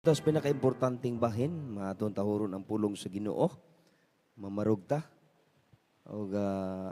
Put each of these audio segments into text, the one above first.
Tapos pinaka-importanting bahin, matong tahuron ang pulong sa Ginoo, mamarugta, o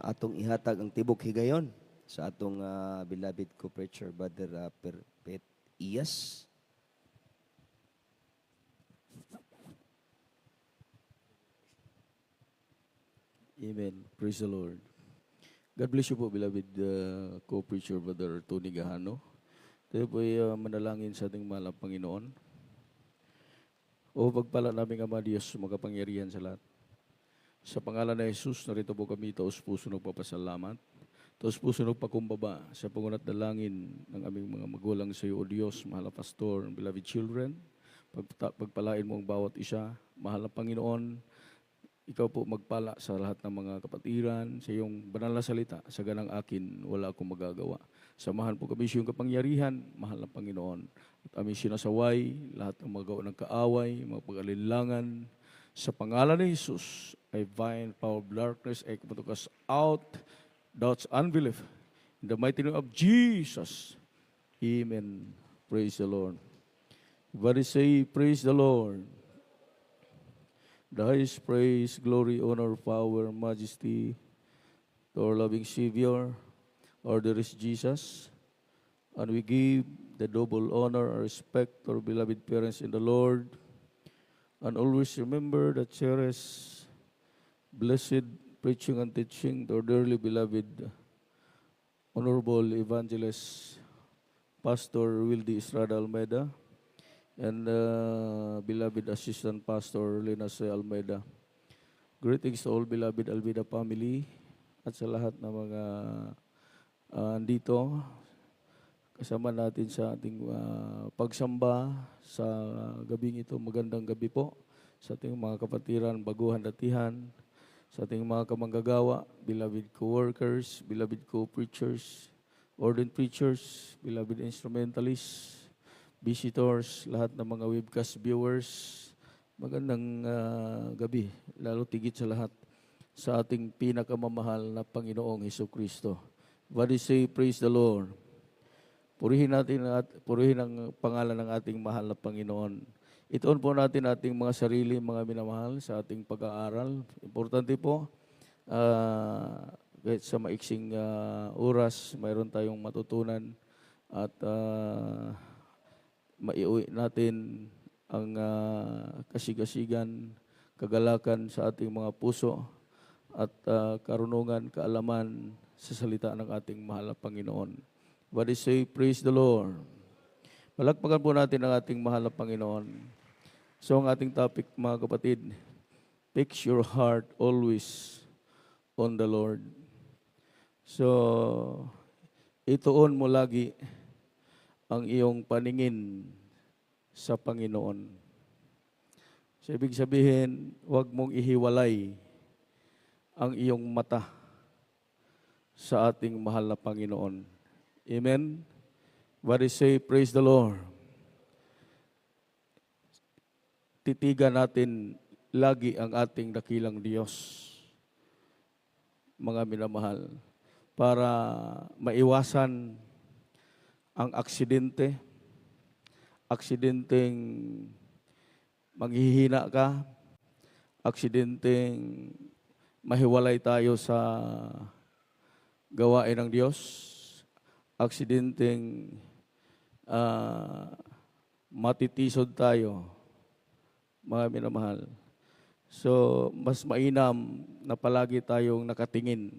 atong ihatag ang tibok higayon sa atong beloved co-preacher, Brother Perpet Iyas. Amen. Praise the Lord. God bless you po, beloved co-preacher, Brother Tony Gahano. Tayo po ay manalangin sa ating mahal na Panginoon. O pagpala namin Ama Diyos, makapangyarihan sa lahat. Sa pangalan ni Jesus, narito po kami, taos puso nagpapasalamat. Taos puso nagpakumbaba sa pangunat dalangin ng aming mga magulang sa iyo, O Diyos, mahal na pastor, beloved children. Pagpalain mo ang bawat isa, mahal na Panginoon. Ikaw po magpala sa lahat ng mga kapatiran, sa iyong banal na salita, sa ganang akin, wala akong magagawa. Samahan po kami sa iyong kapangyarihan, mahal na Panginoon. At aming sinasaway, lahat ng mga gawa ng kaaway, mga pag-alinlangan. Sa pangalan ni Jesus, I bind power of darkness, I command to cast out doubts, unbelief. In the mighty name of Jesus. Amen. Praise the Lord. Everybody say, praise the Lord. The highest praise, glory, honor, power, majesty to our loving Savior, our dearest Jesus. And we give the double honor and respect to our beloved parents in the Lord. And always remember the cherished, blessed preaching and teaching to our dearly beloved, Honorable Evangelist, Pastor Wildy Estrada Almeida, and beloved Assistant Pastor Lina C. Almeida. Greetings to all beloved Almeida family at sa lahat ng mga andito. Kasama natin sa ating pagsamba sa gabing ito. Magandang gabi po sa ating mga kapatiran, baguhan, datihan, sa ating mga kamanggagawa, beloved co-workers, beloved co-preachers, ordained preachers, beloved instrumentalists, visitors, lahat ng mga webcast viewers, magandang gabi, lalo tigit sa lahat sa ating pinakamamahal na Panginoong Hesukristo. Everybody say, praise the Lord. Purihin ang pangalan ng ating mahal na Panginoon. Itoon po natin ating mga sarili, mga minamahal sa ating pag-aaral. Importante po, kahit sa maiksing oras, mayroon tayong matutunan at maiuwi natin ang kasigasigan, kagalakan sa ating mga puso at karunungan, kaalaman sa salita ng ating mahal na Panginoon. Everybody say, praise the Lord. Palakpakan po natin ang ating mahal na Panginoon. So ang ating topic, mga kapatid, fix your heart always on the Lord. So, ituon mo lagi ang iyong paningin sa Panginoon. So, ibig sabihin, huwag mong ihiwalay ang iyong mata sa ating mahal na Panginoon. Amen? Everybody say, praise the Lord. Titigan natin lagi ang ating dakilang Diyos, mga minamahal, para maiwasan ang aksidenteng manghihina ka, aksidenteng mahiwalay tayo sa gawain ng Diyos, aksidenteng matitisod tayo, mga minamahal. So, mas mainam na palagi tayong nakatingin,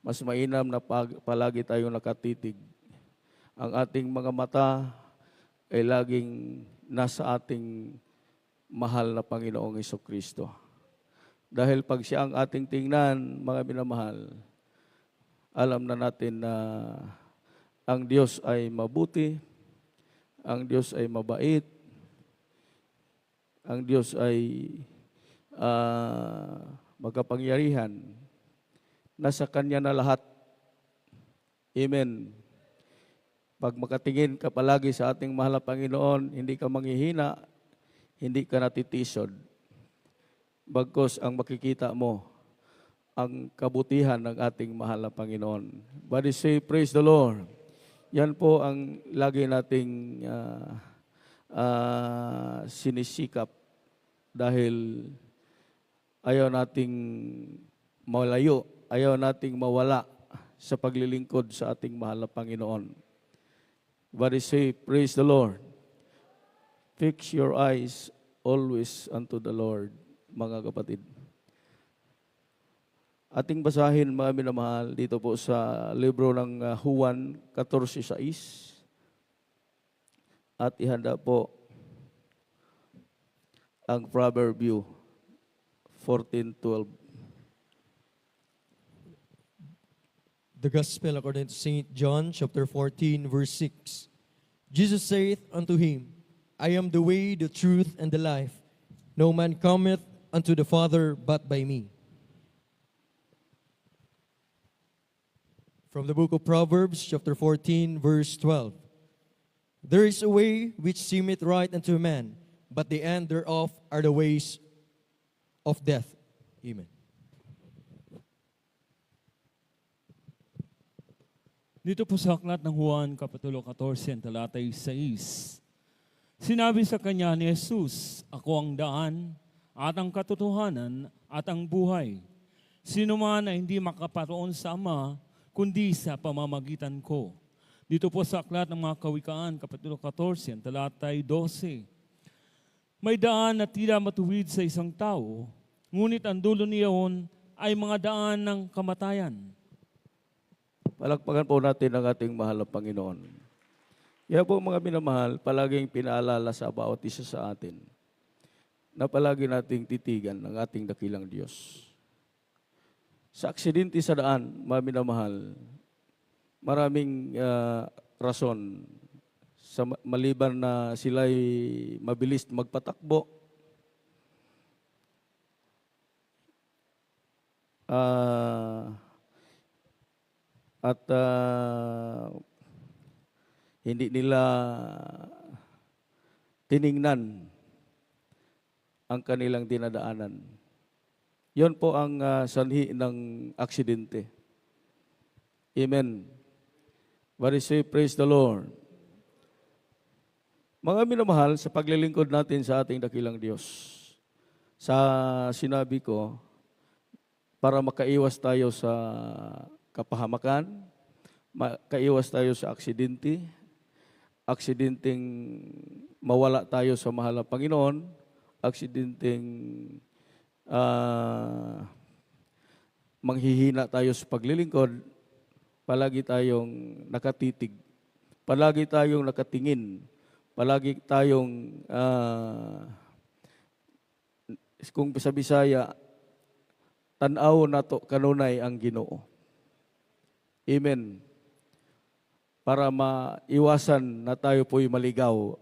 mas mainam na palagi tayong nakatitig. Ang ating mga mata ay laging nasa ating mahal na Panginoong Hesukristo. Dahil pag siya ang ating tingnan, mga minamahal, alam na natin na ang Diyos ay mabuti, ang Diyos ay mabait, ang Diyos ay magkapangyarihan. Nasa Kanya na lahat. Amen. Pag makatingin ka palagi sa ating mahal na Panginoon, hindi ka manghihina, hindi ka natitisod. Bagkus ang makikita mo, ang kabutihan ng ating mahal na Panginoon. Everybody say, praise the Lord. Yan po ang lagi nating sinisikap dahil ayaw nating malayo, ayaw nating mawala sa paglilingkod sa ating mahal na Panginoon. Everybody say, praise the Lord. Fix your eyes always unto the Lord, mga kapatid. Ating basahin, mga minamahal, dito po sa libro ng Juan 14:6. At ihanda po ang Proverbio 14:12. The Gospel according to St. John, chapter 14, verse 6. Jesus saith unto him, I am the way, the truth, and the life. No man cometh unto the Father but by me. From the book of Proverbs, chapter 14, verse 12. There is a way which seemeth right unto a man, but the end thereof are the ways of death. Amen. Dito po sa aklat ng Juan, Kapitulo 14, talatay 6. Sinabi sa kanya ni Jesus, Ako ang daan, at ang katotohanan, at ang buhay. Sino man na hindi makaparoon sa Ama, kundi sa pamamagitan ko. Dito po sa aklat ng mga Kawikaan, Kapitulo 14, talatay 12. May daan na tila matuwid sa isang tao, ngunit ang dulo niyon ay mga daan ng kamatayan. Palakpakan po natin ang ating mahal na Panginoon. Kaya po mga minamahal, palaging pinaalala sa bawat isa sa atin na palagi nating titigan ang ating dakilang Diyos. Sa aksidente sa daan, mga minamahal, maraming rason sa maliban na sila'y mabilis magpatakbo, at hindi nila tiningnan ang kanilang dinadaanan. Yon po ang sanhi ng aksidente. Amen. Everybody say, praise the Lord. Mga minamahal, sa paglilingkod natin sa ating dakilang Diyos, sa sinabi ko, para makaiwas tayo sa kapahamakan, makaiwas tayo sa aksidente, aksidenteng mawala tayo sa mahal na Panginoon, aksidenteng manghihina tayo sa paglilingkod, palagi tayong nakatitig, palagi tayong nakatingin, palagi tayong, kung sa Bisaya, tanaw na to kanunay ang Ginoo. Amen. Para maiwasan na tayo po'y maligaw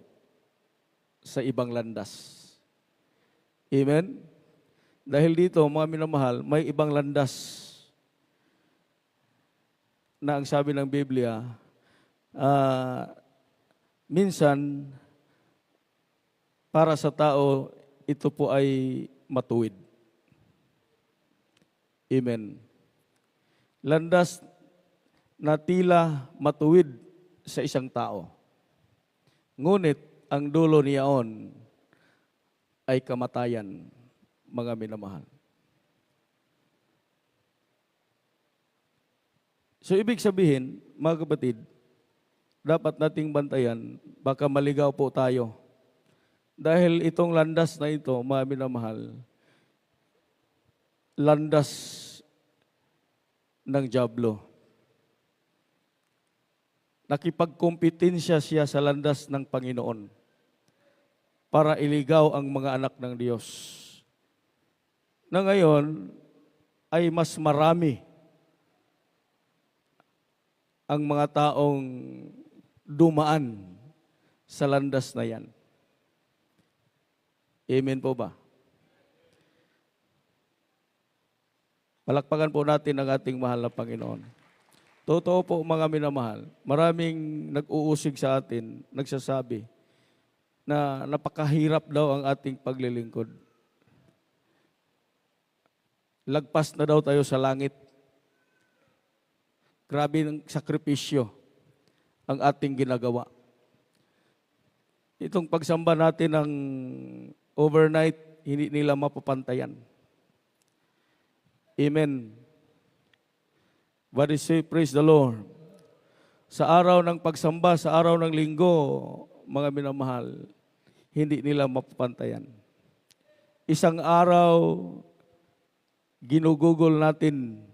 sa ibang landas. Amen. Dahil dito, mga minamahal, may ibang landas na ang sabi ng Biblia, minsan, para sa tao, ito po ay matuwid. Amen. Landas na tila matuwid sa isang tao. Ngunit, ang dulo niyaon ay kamatayan, mga minamahal. So, ibig sabihin, mga kapatid, dapat nating bantayan, baka maligaw po tayo. Dahil itong landas na ito, mga minamahal, landas ng dyablo. Nakipagkompetensya siya sa landas ng Panginoon para iligaw ang mga anak ng Diyos. Na ngayon ay mas marami ang mga taong dumaan sa landas na yan. Amen po ba? Palakpakan po natin ang ating mahal na Panginoon. Totoo po mga minamahal, maraming nag-uusig sa atin, nagsasabi na napakahirap daw ang ating paglilingkod. Lagpas na daw tayo sa langit. Grabe ng sakripisyo ang ating ginagawa. itong pagsamba natin ng overnight, hindi nila mapapantayan. Amen. What is say, praise the Lord. Sa araw ng pagsamba, sa araw ng linggo, mga minamahal, hindi nila mapapantayan. Isang araw, ginugugol natin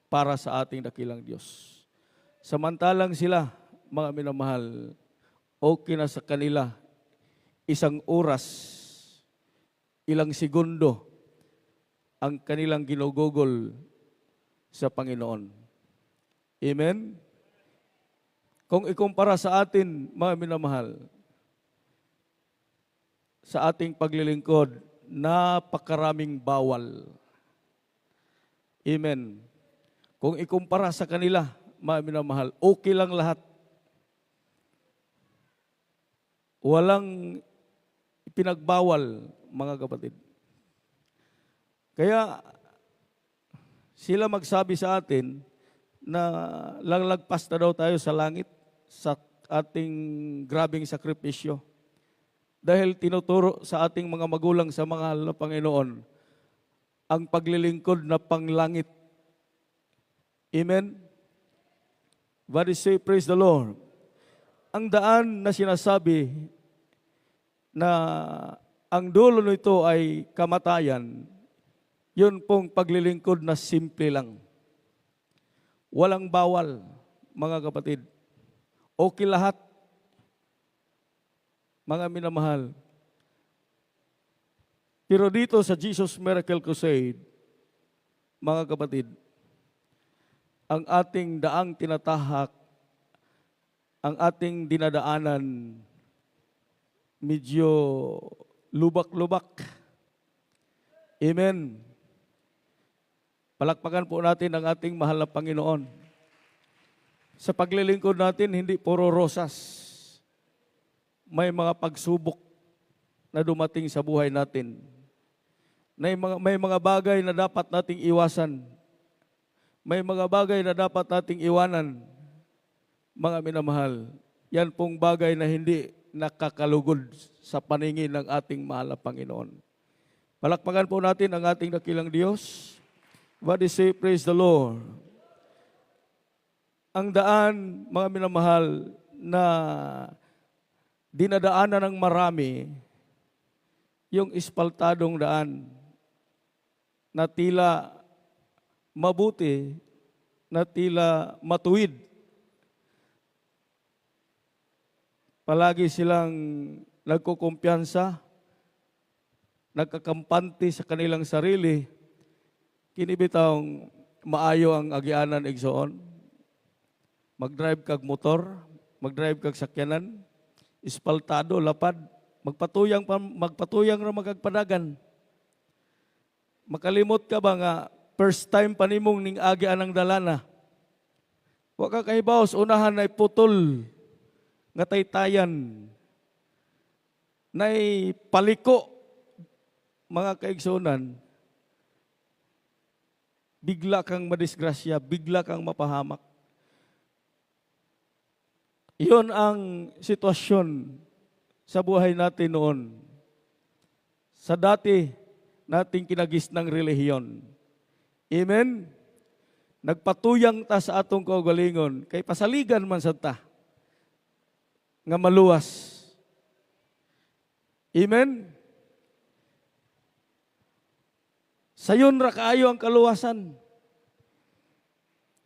para sa ating dakilang Diyos. Samantalang sila, mga minamahal, okay na sa kanila, isang oras, ilang segundo, ang kanilang ginugugol sa Panginoon. Amen? Kung ikumpara sa atin, mga minamahal, sa ating paglilingkod, napakaraming bawal. Amen. Kung ikumpara sa kanila, mga minamahal, okay lang lahat. Walang ipinagbawal, mga kapatid. Kaya, sila magsabi sa atin na lalagpas na daw tayo sa langit sa ating grabing sakripisyo. Dahil tinuturo sa ating mga magulang sa mga na Panginoon ang paglilingkod na panglangit. Amen? What is say, praise the Lord. Ang daan na sinasabi na ang dulo nito ay kamatayan, yun pong paglilingkod na simple lang. Walang bawal, mga kapatid. Okay lahat. Mga minamahal. Pero dito sa Jesus Miracle Crusade, mga kapatid, ang ating daang tinatahak, ang ating dinadaanan, medyo lubak-lubak. Amen. Palakpakan po natin ang ating mahal na Panginoon. Sa paglilingkod natin, hindi puro rosas. May mga pagsubok na dumating sa buhay natin. May mga bagay na dapat nating iwasan. May mga bagay na dapat nating iwanan. Mga minamahal, yan pong bagay na hindi nakakalugod sa paningin ng ating mahal na Panginoon. Palakpakan po natin ang ating dakilang Diyos. What is say, praise the Lord. Ang daan, mga minamahal, na dinadaanan ng marami, yung ispaltadong daan na tila mabuti, na tila matuwid. Palagi silang nagkukumpiyansa, nagkakampante sa kanilang sarili, kinibitang maayo ang agianan igsoon. Mag-drive kag motor, mag-drive kag sakyanan, ispaltado, lapad, magpatuyang ra magagpadagan. Makalimot ka ba nga, first time panimong ning agian ng dalana. Wa ka kahibaos, unahan ay putol, nga taytayan, nay paliko, mga kaigsunan, bigla kang madisgrasya, bigla kang mapahamak. Iyon ang sitwasyon sa buhay natin noon. Sa dati nating kinagis ng relihiyon. Amen? Nagpatuyang ta sa atong kaugalingon, kay pasaligan man sa ta, nga maluwas. Amen? Sayon ra kaayo ang kaluwasan.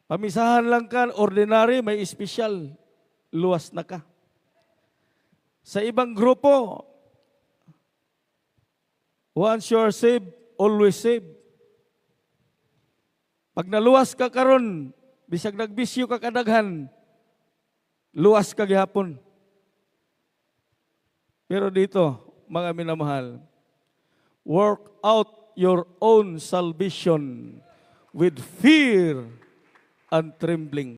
Pamisahan lang ka, ordinary, may espesyal. Luwas na ka. Sa ibang grupo, once you're saved, always saved. Pag naluwas ka karon, bisag nagbisyo ka kadaghan, luwas ka gihapon. Pero dito, mga minamahal, work out your own salvation with fear and trembling.